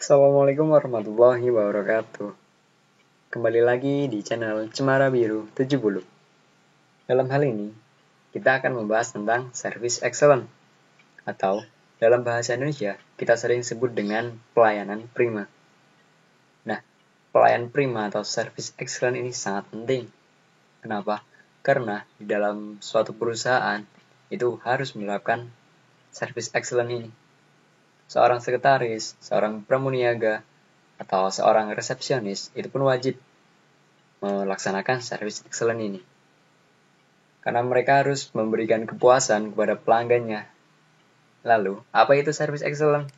Assalamualaikum warahmatullahi wabarakatuh. Kembali lagi di channel Cemara Biru 70. Dalam hal ini, kita akan membahas tentang Service Excellence, atau dalam bahasa Indonesia kita sering sebut dengan pelayanan prima. Nah, pelayan prima atau Service Excellence ini sangat penting. Kenapa? Karena di dalam suatu perusahaan itu harus menerapkan Service Excellence ini. Seorang sekretaris, seorang pramuniaga, atau seorang resepsionis itu pun wajib melaksanakan service excellent ini. Karena mereka harus memberikan kepuasan kepada pelanggannya. Lalu, apa itu service excellent?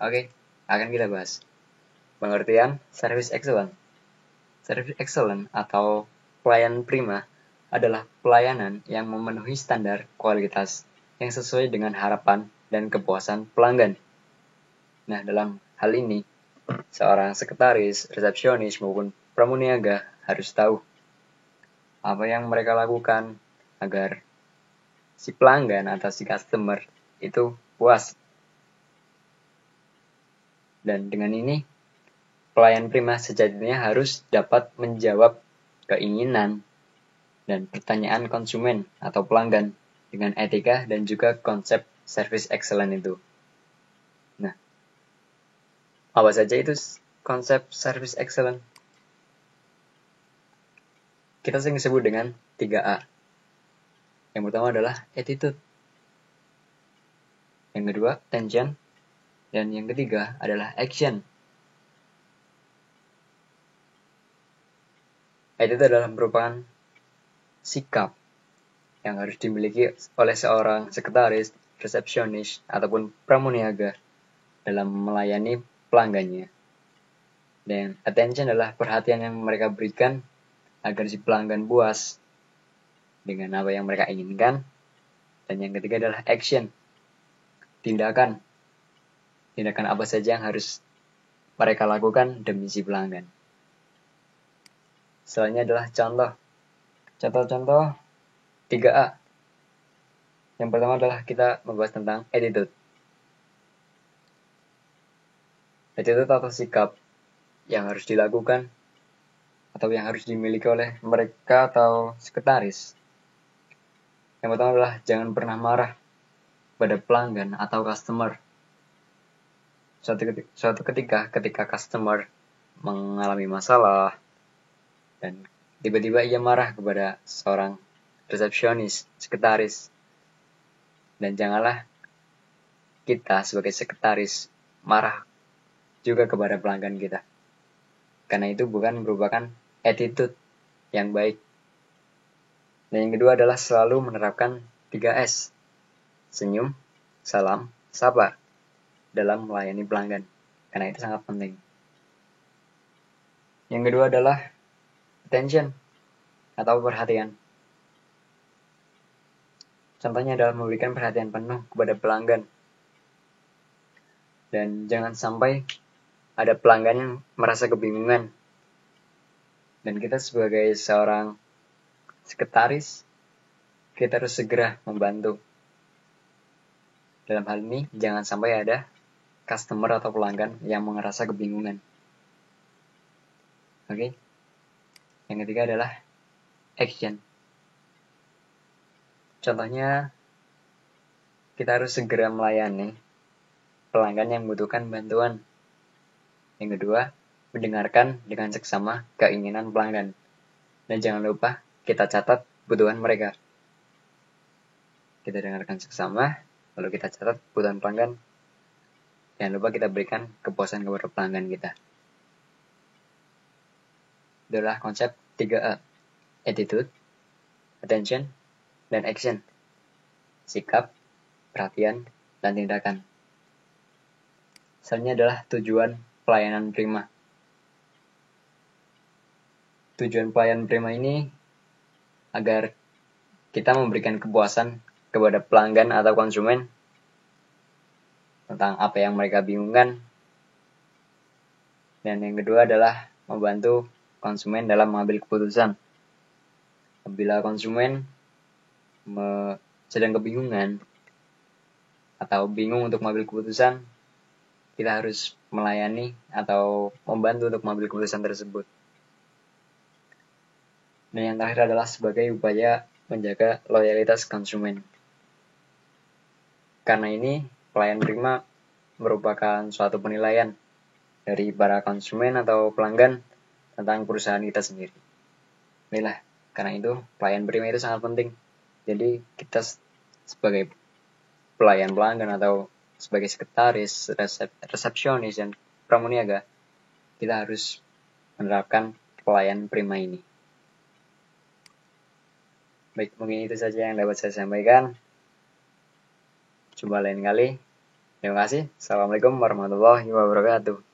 Oke, akan kita bahas. Pengertian service excellent. Service excellent atau pelayanan prima adalah pelayanan yang memenuhi standar kualitas yang sesuai dengan harapan dan kepuasan pelanggan. Nah, dalam hal ini, seorang sekretaris, resepsionis, maupun pramuniaga harus tahu apa yang mereka lakukan agar si pelanggan atau si customer itu puas. Dan dengan ini, pelayan prima sejatinya harus dapat menjawab keinginan dan pertanyaan konsumen atau pelanggan dengan etika dan juga konsep service excellent itu. Nah, apa saja itu konsep service excellent? Kita sering sebut dengan 3A. Yang pertama adalah attitude. Yang kedua, attention. Dan yang ketiga adalah action. Attitude adalah merupakan sikap yang harus dimiliki oleh seorang sekretaris, resepsionis, ataupun pramuniaga dalam melayani pelanggannya. Dan attention adalah perhatian yang mereka berikan agar si pelanggan puas dengan apa yang mereka inginkan. Dan yang ketiga adalah action, tindakan. Tindakan apa saja yang harus mereka lakukan demi si pelanggan. Selanjutnya adalah contoh. Contoh-contoh 3A. Yang pertama adalah kita membahas tentang attitude. Attitude atau sikap yang harus dilakukan atau yang harus dimiliki oleh mereka atau sekretaris. Yang pertama adalah jangan pernah marah pada pelanggan atau customer. Suatu ketika customer mengalami masalah dan tiba-tiba ia marah kepada seorang resepsionis, sekretaris. Dan janganlah kita sebagai sekretaris marah juga kepada pelanggan kita. Karena itu bukan merupakan attitude yang baik. Dan yang kedua adalah selalu menerapkan 3S. Senyum, salam, sabar dalam melayani pelanggan. Karena itu sangat penting. Yang kedua adalah attention atau perhatian. Contohnya adalah memberikan perhatian penuh kepada pelanggan. Dan jangan sampai ada pelanggan yang merasa kebingungan. Dan kita sebagai seorang sekretaris, kita harus segera membantu. Dalam hal ini, jangan sampai ada customer atau pelanggan yang merasa kebingungan. Oke. Yang ketiga adalah action. Contohnya, kita harus segera melayani pelanggan yang membutuhkan bantuan. Yang kedua, mendengarkan dengan seksama keinginan pelanggan. Dan jangan lupa kita catat kebutuhan mereka. Kita dengarkan seksama, lalu kita catat kebutuhan pelanggan. Jangan lupa kita berikan kepuasan kepada pelanggan kita. Itulah konsep 3A. Attitude, attention, dan action. Sikap, perhatian, dan tindakan. Selanjutnya adalah tujuan pelayanan prima. Tujuan pelayanan prima ini agar kita memberikan kepuasan kepada pelanggan atau konsumen tentang apa yang mereka bingungkan. Dan yang kedua adalah membantu konsumen dalam mengambil keputusan. Apabila konsumen sedang kebingungan atau bingung untuk mengambil keputusan, kita harus melayani atau membantu untuk mengambil keputusan tersebut. Dan yang terakhir adalah sebagai upaya menjaga loyalitas konsumen. Karena ini, pelayan prima merupakan suatu penilaian dari para konsumen atau pelanggan tentang perusahaan kita sendiri. Inilah, karena itu pelayan prima itu sangat penting. Jadi kita sebagai pelayan pelanggan atau sebagai sekretaris, resepsionis, dan pramuniaga, kita harus menerapkan pelayan prima ini. Baik, mungkin itu saja yang dapat saya sampaikan. Jumpa lain kali. Terima kasih. Assalamualaikum warahmatullahi wabarakatuh.